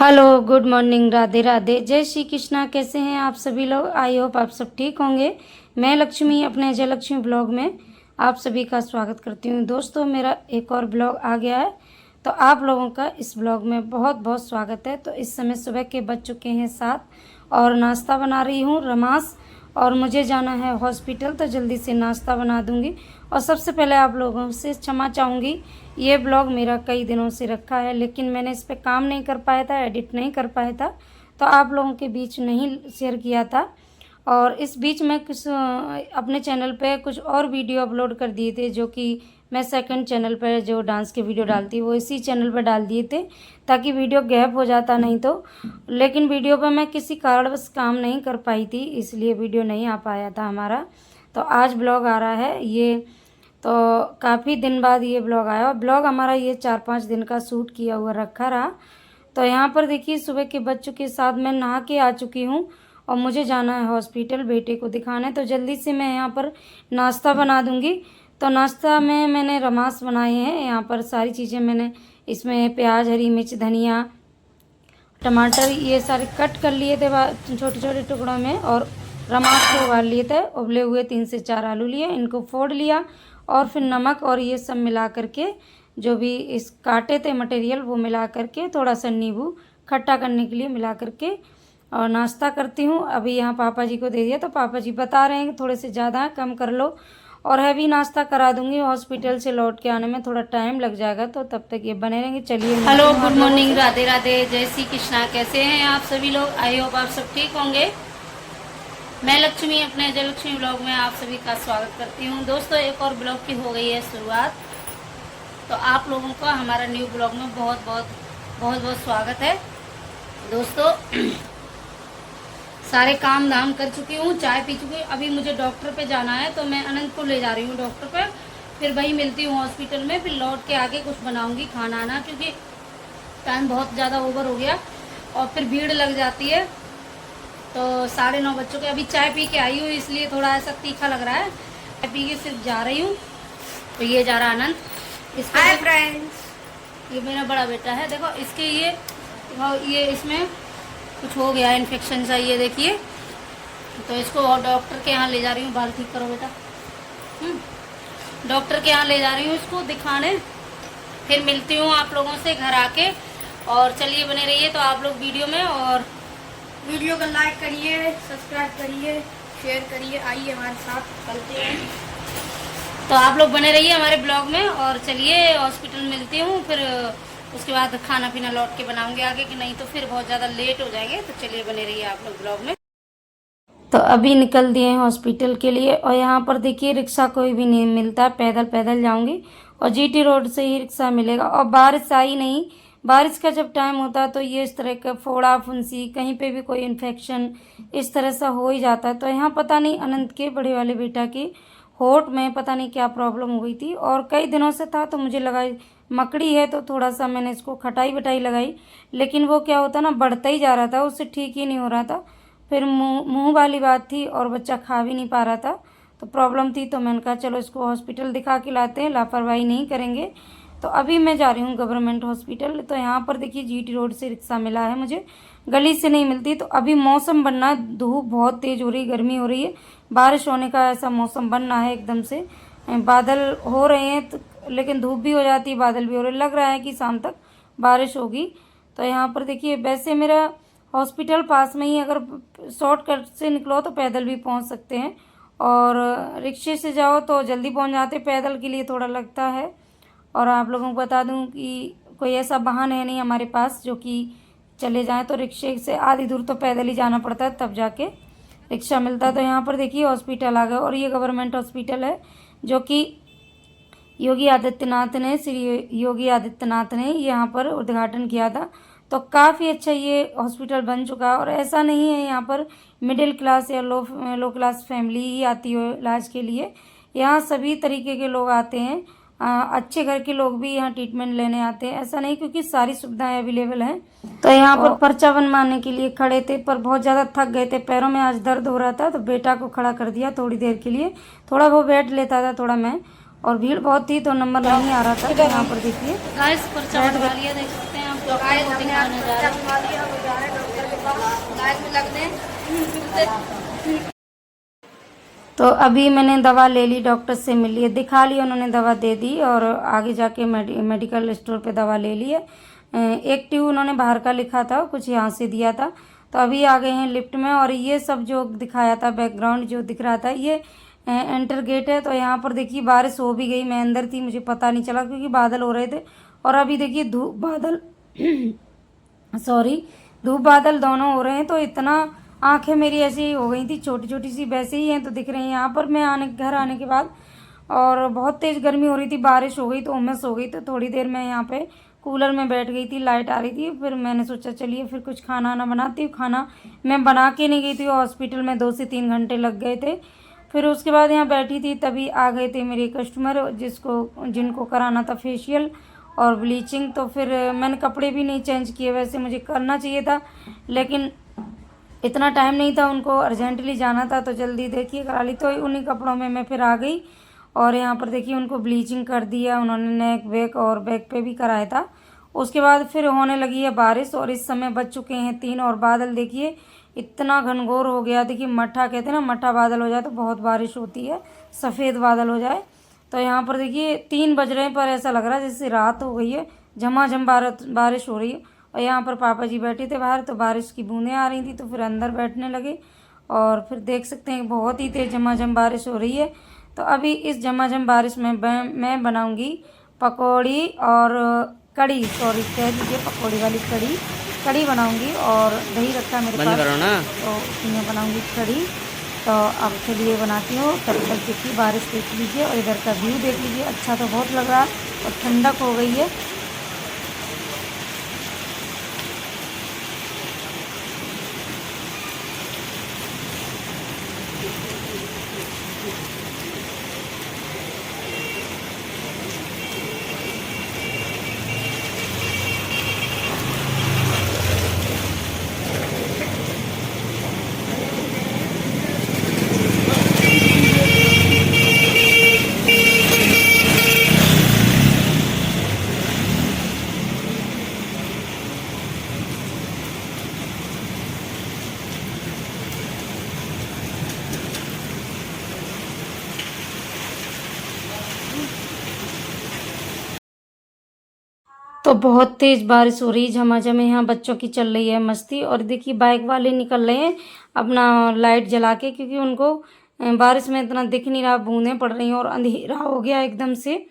Hello, good morning, Radhe Radhe, जय श्री कृष्णा। कैसे हैं आप सभी लोग? आई होप आप सब ठीक होंगे। मैं लक्ष्मी अपने जय लक्ष्मी ब्लॉग में आप सभी का स्वागत करती हूँ। दोस्तों, मेरा एक और ब्लॉग आ गया है, तो आप लोगों का इस ब्लॉग में बहुत बहुत स्वागत है। तो इस समय सुबह के बज चुके हैं 7 और नाश्ता बना रही हूँ रमास, और मुझे जाना है हॉस्पिटल, तो जल्दी से नाश्ता बना दूँगी। और सबसे पहले आप लोगों से क्षमा चाहूँगी, ये ब्लॉग मेरा कई दिनों से रखा है, लेकिन मैंने इस पे काम नहीं कर पाया था, एडिट नहीं कर पाया था, तो आप लोगों के बीच नहीं शेयर किया था। और इस बीच में कुछ अपने चैनल पे कुछ और वीडियो अपलोड कर दिए थे, जो कि मैं सेकंड चैनल पर जो डांस के वीडियो डालती हूँ वो इसी चैनल पर डाल दिए थे, ताकि वीडियो गैप हो जाता नहीं तो। लेकिन वीडियो पर मैं किसी कारणवश काम नहीं कर पाई थी, इसलिए वीडियो नहीं आ पाया था हमारा। तो आज ब्लॉग आ रहा है ये, तो काफ़ी दिन बाद ये ब्लॉग आया, और ब्लॉग हमारा ये 4-5 दिन का शूट किया हुआ रखा रहा। तो यहाँ पर देखिए सुबह के बज चुके 7, मैं नहा के आ चुकी हूँ और मुझे जाना है हॉस्पिटल बेटे को दिखाने। तो जल्दी से मैं यहाँ पर नाश्ता बना दूँगी। तो नाश्ता में मैंने रमास बनाए हैं, यहाँ पर सारी चीज़ें मैंने इसमें प्याज, हरी मिर्च, धनिया, टमाटर ये सारे कट कर लिए थे छोटे छोटे टुकड़ों में, और रमास को उबाल लिए थे। उबले हुए 3 से 4 आलू लिए, इनको फोड़ लिया, और फिर नमक और ये सब मिला करके, जो भी इस काटे थे मटेरियल वो मिला करके, थोड़ा सा नींबू खट्टा करने के लिए मिला करके, और नाश्ता करती हूँ। अभी यहाँ पापा जी को दे दिया, तो पापा जी बता रहे हैं कि थोड़े से ज़्यादा कम कर लो, और हैवी नाश्ता करा दूंगी। हॉस्पिटल से लौट के आने में थोड़ा टाइम लग जाएगा, तो तब तक ये बने रहेंगे। चलिए, hello, good morning, Radhe Radhe, जय श्री कृष्णा। कैसे हैं आप सभी लोग? आई होप आप सब ठीक होंगे। मैं लक्ष्मी अपने जय लक्ष्मी ब्लॉग में आप सभी का स्वागत करती हूँ। दोस्तों, एक और ब्लॉग की हो गई है शुरुआत, तो आप लोगों का हमारा न्यू ब्लॉग में बहुत बहुत स्वागत है। दोस्तों, सारे काम धाम कर चुकी हूँ, चाय पी चुकी हूँ। अभी मुझे डॉक्टर पे जाना है, तो मैं अनंतपुर ले जा रही हूँ डॉक्टर पे, फिर वही मिलती हूँ हॉस्पिटल में, फिर लौट के आके कुछ बनाऊँगी खाना आना, क्योंकि टाइम बहुत ज़्यादा ओवर हो गया और फिर भीड़ लग जाती है। तो 9:30 बज चुके। अभी चाय पी के आई हूँ, इसलिए थोड़ा ऐसा तीखा लग रहा है। चाय पी के सिर्फ जा रही हूँ। तो ये जा रहा अनंत, हाय फ्रेंड्स, ये मेरा बड़ा बेटा है। देखो इसके ये इसमें कुछ हो गया इन्फेक्शन सा, ये देखिए। तो इसको डॉक्टर के यहाँ ले जा रही हूँ। बाल ठीक करो बेटा। डॉक्टर के यहाँ ले जा रही हूँ इसको दिखाने, फिर मिलती हूँ आप लोगों से घर आके। और चलिए, बने रहिए तो आप लोग वीडियो में, और वीडियो को लाइक करिए, सब्सक्राइब करिए, शेयर करिए। आइए हमारे साथ चलते हैं। तो आप लोग बने रहिए हमारे ब्लॉग में, और चलिए हॉस्पिटल मिलती हूँ, फिर उसके बाद खाना पीना लौट के बनाऊंगे आगे, कि नहीं तो फिर बहुत ज़्यादा लेट हो जाएंगे। तो चलिए, बने रहिए आप लोग ब्लॉग में। तो अभी निकल दिए हैं हॉस्पिटल के लिए, और यहाँ पर देखिए रिक्शा कोई भी नहीं मिलता, पैदल पैदल जाऊंगी, और जीटी रोड से ही रिक्शा मिलेगा। और बारिश आई नहीं, बारिश का जब टाइम होता है तो ये इस तरह का फोड़ा फुंसी, कहीं पे भी कोई इन्फेक्शन इस तरह से हो ही जाता है। तो यहाँ पता नहीं अनंत के बड़े वाले बेटा की होठ में पता नहीं क्या प्रॉब्लम हो गई थी, और कई दिनों से था, तो मुझे लगा मकड़ी है, तो थोड़ा सा मैंने इसको खटाई बटाई लगाई, लेकिन वो क्या होता ना, बढ़ता ही जा रहा था, उससे ठीक ही नहीं हो रहा था। फिर मुँह वाली बात थी, और बच्चा खा भी नहीं पा रहा था, तो प्रॉब्लम थी। तो मैंने कहा चलो इसको हॉस्पिटल दिखा के लाते हैं, लापरवाही नहीं करेंगे। तो अभी मैं जा रही हूँ गवर्नमेंट हॉस्पिटल। तो यहाँ पर देखिए जीटी रोड से रिक्शा मिला है मुझे, गली से नहीं मिलती। तो अभी मौसम बनना, धूप बहुत तेज़ हो रही है, गर्मी हो रही है, बारिश होने का ऐसा मौसम बनना है एकदम से। बादल हो रहे हैं तो, लेकिन धूप भी हो जाती है, बादल भी हो रहे, लग रहा है कि शाम तक बारिश होगी। तो यहाँ पर देखिए, वैसे मेरा हॉस्पिटल पास में ही, अगर शॉर्टकट से निकलो तो पैदल भी पहुँच सकते हैं, और रिक्शे से जाओ तो जल्दी पहुँच जाते, पैदल के लिए थोड़ा लगता है। और आप लोगों को बता दूं कि कोई ऐसा वाहन है नहीं हमारे पास जो कि चले जाएं, तो रिक्शे से आधी दूर तो पैदल ही जाना पड़ता है, तब जाके रिक्शा मिलता है। तो यहाँ पर देखिए हॉस्पिटल आ गया, और ये गवर्नमेंट हॉस्पिटल है, जो कि श्री योगी आदित्यनाथ ने यहाँ पर उद्घाटन किया था। तो काफ़ी अच्छा ये हॉस्पिटल बन चुका है, और ऐसा नहीं है यहाँ पर मिडिल क्लास या लो क्लास फैमिली ही आती हो इलाज के लिए। यहाँ सभी तरीके के लोग आते हैं, अच्छे घर के लोग भी यहाँ ट्रीटमेंट लेने आते हैं, ऐसा नहीं, क्योंकि सारी सुविधाएं अवेलेबल हैं। तो यहाँ पर पर्चा बनवाने के लिए खड़े थे, पर बहुत ज़्यादा थक गए थे, पैरों में आज दर्द हो रहा था, तो बेटा को खड़ा कर दिया थोड़ी देर के लिए, थोड़ा वो बैठ लेता था, थोड़ा मैं, और भीड़ बहुत थी तो नंबर नहीं आ रहा था। तो यहाँ पर देखिए पर्चा बनवा लिया, देख सकते हैं आप डॉक्टर को दिखाने जा रहे हैं। तो अभी मैंने दवा ले ली, डॉक्टर से मिली है, दिखा ली, उन्होंने दवा दे दी और आगे जाके मेडिकल स्टोर पे दवा ले ली है। एक ट्यूब उन्होंने बाहर का लिखा था, कुछ यहाँ से दिया था। तो अभी आ गए हैं लिफ्ट में और ये सब जो दिखाया था, बैकग्राउंड जो दिख रहा था, ये एंटर गेट है। तो यहाँ पर देखिए बारिश हो भी गई, मैं अंदर थी, मुझे पता नहीं चला क्योंकि बादल हो रहे थे। और अभी देखिए धूप बादल धूप बादल दोनों हो रहे हैं। तो इतना आंखें मेरी ऐसी ही हो गई थी, छोटी छोटी सी वैसे ही हैं तो दिख रही हैं यहाँ पर। मैं घर आने के बाद और बहुत तेज़ गर्मी हो रही थी, बारिश हो गई तो उमस हो गई। तो थोड़ी देर मैं यहाँ पे कूलर में बैठ गई थी, लाइट आ रही थी। फिर मैंने सोचा चलिए फिर कुछ खाना ना बनाती हूँ। खाना मैं बना के नहीं गई थी, हॉस्पिटल में 2 से 3 घंटे लग गए थे। फिर उसके बाद यहाँ बैठी थी, तभी आ गए थे मेरे कस्टमर जिनको कराना था फेशियल और ब्लीचिंग। तो फिर मैंने कपड़े भी नहीं चेंज किए, वैसे मुझे करना चाहिए था लेकिन इतना टाइम नहीं था, उनको अर्जेंटली जाना था तो जल्दी देखिए करा ली। तो उन्हीं कपड़ों में मैं फिर आ गई और यहाँ पर देखिए उनको ब्लीचिंग कर दिया उन्होंने, नेक वेक और बैक पे भी कराया था। उसके बाद फिर होने लगी है बारिश और इस समय बज चुके हैं 3 और बादल देखिए इतना घनघोर हो गया। देखिए मट्ठा कहते हैं ना, मट्ठा बादल हो जाए तो बहुत बारिश होती है, सफ़ेद बादल हो जाए। तो यहाँ पर देखिए 3 बज रहे हैं पर ऐसा लग रहा है जैसे रात हो गई है, झमाझम बारिश हो रही है। और यहाँ पर पापा जी बैठे थे बाहर, तो बारिश की बूंदें आ रही थी तो फिर अंदर बैठने लगे। और फिर देख सकते हैं बहुत ही तेज़ झमाझम बारिश हो रही है। तो अभी इस झमाझम बारिश में मैं बनाऊंगी पकौड़ी और कड़ी, सॉरी कह दीजिए पकौड़ी वाली कड़ी बनाऊंगी। और दही रखा मेरे पास तो उसमें बनाऊंगी कड़ी। तो अब चलिए बनाती हूँ, तब तक देखिए बारिश देख लीजिए और इधर का व्यू देख लीजिए, अच्छा तो बहुत लग रहा है और ठंडक हो गई है। तो बहुत तेज़ बारिश हो रही है, झमाझम यहाँ बच्चों की चल रही है मस्ती। और देखिए बाइक वाले निकल रहे हैं अपना लाइट जला के, क्योंकि उनको बारिश में इतना दिख नहीं रहा, बूंदें पड़ रही हैं और अंधेरा हो गया एकदम से।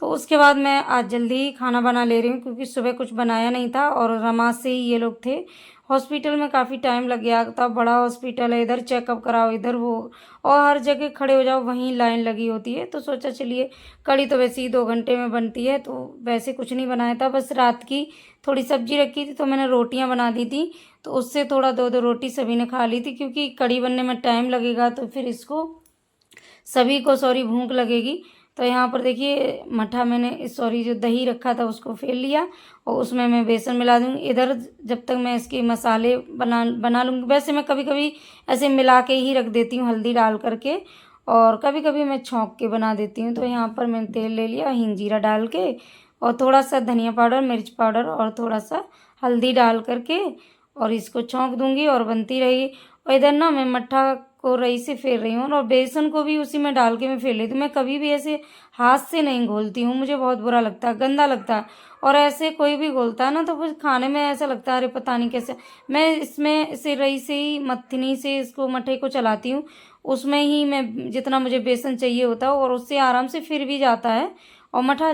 तो उसके बाद मैं आज जल्दी ही खाना बना ले रही हूँ क्योंकि सुबह कुछ बनाया नहीं था और रमा से ही ये लोग थे। हॉस्पिटल में काफ़ी टाइम लग गया था, बड़ा हॉस्पिटल है, इधर चेकअप कराओ इधर वो, और हर जगह खड़े हो जाओ वहीं लाइन लगी होती है। तो सोचा चलिए कड़ी तो वैसे ही 2 घंटे में बनती है, तो वैसे कुछ नहीं बनाया था, बस रात की थोड़ी सब्जी रखी थी तो मैंने रोटियां बना दी थी। तो उससे थोड़ा 2-2 रोटी सभी ने खा ली थी, क्योंकि कड़ी बनने में टाइम लगेगा तो फिर इसको सभी को भूख लगेगी। तो यहाँ पर देखिए मट्ठा मैंने जो दही रखा था उसको फेल लिया और उसमें मैं बेसन मिला दूँगी। इधर जब तक मैं इसके मसाले बना लूँगी। वैसे मैं कभी कभी ऐसे मिला के ही रख देती हूँ हल्दी डाल करके, और कभी कभी मैं छौंक के बना देती हूँ। तो यहाँ पर मैंने तेल ले लिया, हींग जीरा डाल के और थोड़ा सा धनिया पाउडर, मिर्च पाउडर और थोड़ा सा हल्दी डाल करके और इसको छौंक दूँगी और बनती रहेगी। और इधर ना मैं मट्ठा को रई से फेर रही हूँ और बेसन को भी उसी में डाल के मैं फेर लेती हूँ। मैं कभी भी ऐसे हाथ से नहीं घोलती हूँ, मुझे बहुत बुरा लगता है, गंदा लगता है। और ऐसे कोई भी घोलता है ना तो फिर खाने में ऐसा लगता है अरे पता नहीं कैसे। मैं इसमें इसे रई से ही मथनी से इसको मट्ठे को चलाती हूँ, उसमें ही मैं जितना मुझे बेसन चाहिए होता है और उससे आराम से फिर भी जाता है। और मट्ठा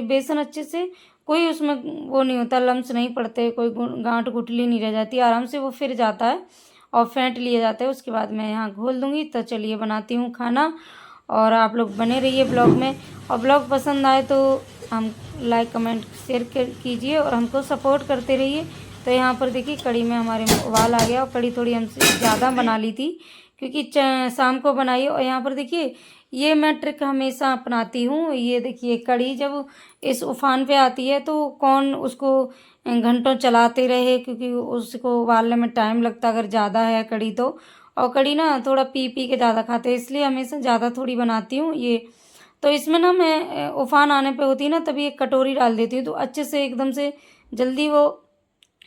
बेसन अच्छे से कोई उसमें वो नहीं होता, लम्स नहीं पड़ते, कोई गांठ गुठली नहीं रह जाती, आराम से वो फिर जाता है और फेंट लिया जाता है। उसके बाद मैं यहाँ घोल दूँगी। तो चलिए बनाती हूँ खाना और आप लोग बने रहिए ब्लॉग में। और ब्लॉग पसंद आए तो हम लाइक कमेंट शेयर कीजिए और हमको सपोर्ट करते रहिए। तो यहाँ पर देखिए कड़ी में हमारे उबाल आ गया और कड़ी थोड़ी हमसे ज़्यादा बना ली थी क्योंकि शाम को बनाई। और यहाँ पर देखिए ये मैं ट्रिक हमेशा अपनाती हूँ। ये देखिए कड़ी जब इस उफान पे आती है तो कौन उसको घंटों चलाते रहे, क्योंकि उसको उबालने में टाइम लगता अगर ज़्यादा है कड़ी तो। और कड़ी ना थोड़ा पी के ज़्यादा खाते हैं, इसलिए हमेशा ज़्यादा थोड़ी बनाती हूँ ये। तो इसमें ना मैं उफान आने पे होती है ना तभी एक कटोरी डाल देती हूँ तो अच्छे से एकदम से जल्दी वो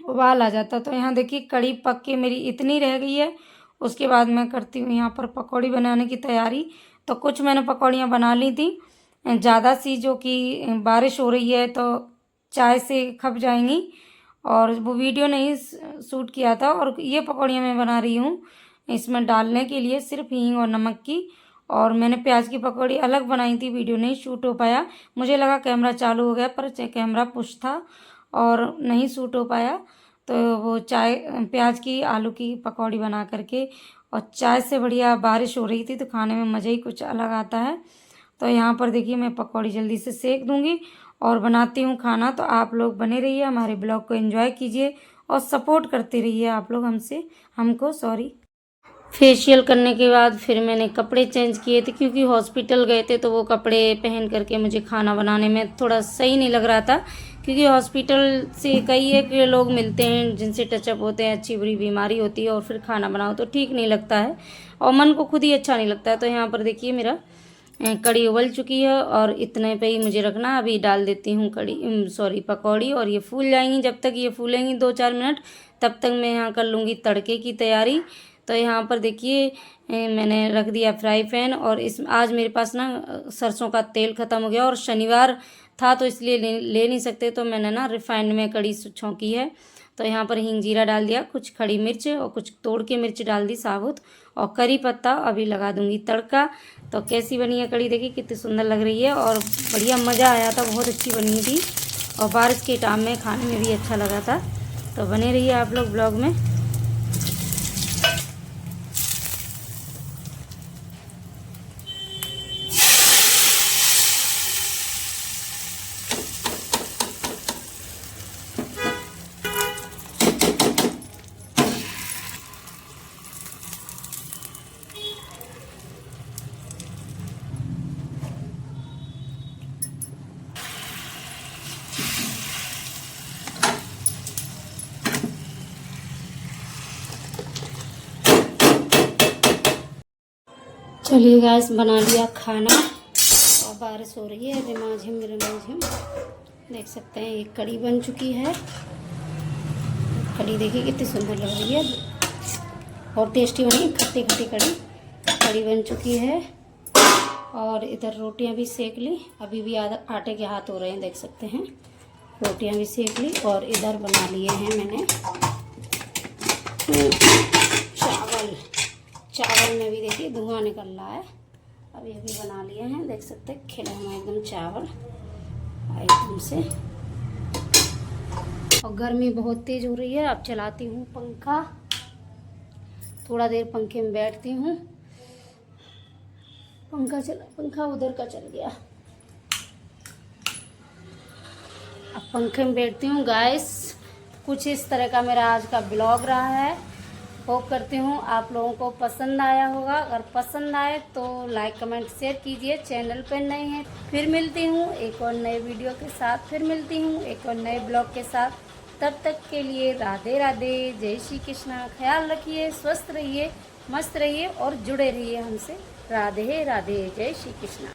उबाल आ जाता। तो यहाँ देखिए कड़ी पक के मेरी इतनी रह गई है। उसके बाद मैं करती हूँ यहाँ पर पकौड़ी बनाने की तैयारी। तो कुछ मैंने पकौड़ियाँ बना ली थी ज़्यादा सी, जो कि बारिश हो रही है तो चाय से खप जाएंगी, और वो वीडियो नहीं शूट किया था। और ये पकौड़ियाँ मैं बना रही हूँ इसमें डालने के लिए सिर्फ हींग और नमक की। और मैंने प्याज की पकौड़ी अलग बनाई थी, वीडियो नहीं शूट हो पाया। मुझे लगा कैमरा चालू हो गया, पर कैमरा पुश था और नहीं शूट हो पाया। तो वो चाय प्याज की आलू की पकौड़ी बना करके, और चाय से बढ़िया बारिश हो रही थी तो खाने में मज़ा ही कुछ अलग आता है। तो यहाँ पर देखिए मैं पकौड़ी जल्दी से सेक दूँगी और बनाती हूँ खाना। तो आप लोग बने रहिए, हमारे ब्लॉग को एंजॉय कीजिए और सपोर्ट करते रहिए आप लोग हमको। फेशियल करने के बाद फिर मैंने कपड़े चेंज किए थे, क्योंकि हॉस्पिटल गए थे तो वो कपड़े पहन करके मुझे खाना बनाने में थोड़ा सही नहीं लग रहा था। क्योंकि हॉस्पिटल से कई एक लोग मिलते हैं जिनसे टचअप होते हैं, अच्छी बुरी बीमारी होती है, और फिर खाना बनाओ तो ठीक नहीं लगता है और मन को खुद ही अच्छा नहीं लगता है। तो यहाँ पर देखिए मेरा कड़ी उबल चुकी है और इतने पे ही मुझे रखना। अभी डाल देती हूँ पकौड़ी, और ये फूल जाएंगी। जब तक ये फूलेंगी 2-4 मिनट, तब तक मैं यहाँ कर लूँगी तड़के की तैयारी। तो यहाँ पर देखिए मैंने रख दिया फ्राई पैन, और आज मेरे पास ना सरसों का तेल ख़त्म हो गया और शनिवार था तो इसलिए ले नहीं सकते, तो मैंने ना रिफाइंड में कड़ी छौंकी है। तो यहाँ पर हींग जीरा डाल दिया, कुछ खड़ी मिर्च और कुछ तोड़ के मिर्च डाल दी साबुत, और करी पत्ता अभी लगा दूंगी तड़का। तो कैसी बनी है कड़ी देखिए कितनी सुंदर लग रही है, और बढ़िया मज़ा आया था, बहुत अच्छी बनी थी, और बारिश के टाइम में खाने में भी अच्छा लगा था। तो बने रहिए आप लोग ब्लॉग में। चलिए गैस बना लिया खाना, और बारिश हो रही है रिमझिम रिमझिम, देख सकते हैं ये कड़ी बन चुकी है। कड़ी देखिए कितनी सुंदर लग रही है और टेस्टी बनी, खट्टी खट्टी कड़ी बन चुकी है। और इधर रोटियां भी सेक ली, अभी भी आटे के हाथ हो रहे हैं, देख सकते हैं। रोटियां भी सेक ली, और इधर बना लिए हैं मैंने चावल में भी देखिए धुआं निकल रहा है, अभी बना लिए हैं, देख सकते हैं खिले हुए एकदम चावल एकदम से। और गर्मी बहुत तेज हो रही है, अब चलाती हूँ पंखा, थोड़ा देर पंखे में बैठती हूँ। पंखा उधर का चल गया, अब पंखे में बैठती हूँ। गाइस कुछ इस तरह का मेरा आज का ब्लॉग रहा है, होप करती हूँ आप लोगों को पसंद आया होगा। अगर पसंद आए तो लाइक कमेंट शेयर कीजिए, चैनल पर नए हैं। फिर मिलती हूँ एक और नए वीडियो के साथ, फिर मिलती हूँ एक और नए ब्लॉग के साथ। तब तक के लिए राधे राधे, जय श्री कृष्णा। ख्याल रखिए, स्वस्थ रहिए, मस्त रहिए और जुड़े रहिए हमसे। राधे राधे, जय श्री कृष्णा।